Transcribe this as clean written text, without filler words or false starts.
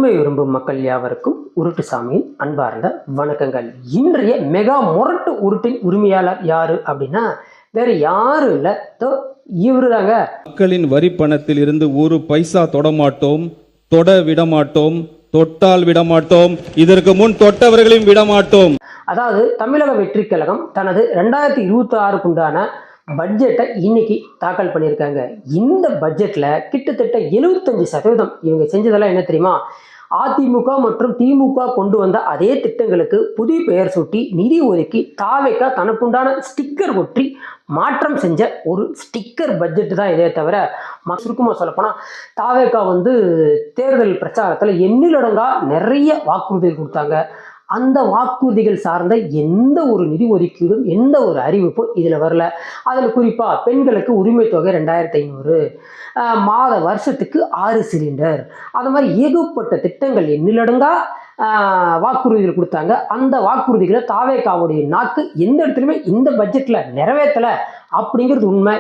உண்மை விரும்பும் மக்கள் யாவருக்கும் உருட்டுசாமியின் அன்பார்ந்த வணக்கங்கள். இன்றைய மெகா முரட்டு உருட்டின் உரிமையாளர் யாரு அப்படின்னா வேற யாரும் இல்ல, இவரு தாங்க. மக்களின் வரி பணத்தில் இருந்து ஒரு பைசா தொடமாட்டோம், தொட விடமாட்டோம், தொட்டால் விடமாட்டோம், இதற்கு முன் தொட்டவர்களையும் விடமாட்டோம். அதாவது தமிழக வெற்றி கழகம் தனது 2026 உண்டான பட்ஜெட்டை இன்னைக்கு தாக்கல் பண்ணியிருக்காங்க. இந்த பட்ஜெட்ல கிட்டத்தட்ட 75% இவங்க செஞ்சதெல்லாம் என்ன தெரியுமா? அதிமுக மற்றும் திமுக கொண்டு வந்த அதே திட்டங்களுக்கு புதிய பெயர் சூட்டி நிதி ஒதுக்கி தாவேக்கா தனக்குண்டான ஸ்டிக்கர் ஒற்றி மாற்றம் செஞ்ச ஒரு ஸ்டிக்கர் பட்ஜெட் தான் இதே தவிர, சுருக்கமாக சொல்லப்போனால் தாவேக்கா தேர்தல் பிரச்சாரத்தில் எண்ணிலடங்கா நிறைய வாக்குறுதிகள் கொடுத்தாங்க. அந்த வாக்குறுதிகள் சார்ந்த எந்த ஒரு நிதி ஒதுக்கீடும் எந்த ஒரு அறிவிப்பும் இதில் வரல. அதில் குறிப்பாக பெண்களுக்கு உரிமை தொகை 2500, மாத வருஷத்துக்கு 6 சிலிண்டர், அது மாதிரி ஏகப்பட்ட திட்டங்கள் எண்ணிலடங்கா வாக்குறுதிகள் கொடுத்தாங்க. அந்த வாக்குறுதிகளை தாவேக்காவுடைய நாக்கு எந்த இடத்துலையுமே இந்த பட்ஜெட்டில் நிறைவேற்றலை அப்படிங்கிறது உண்மை.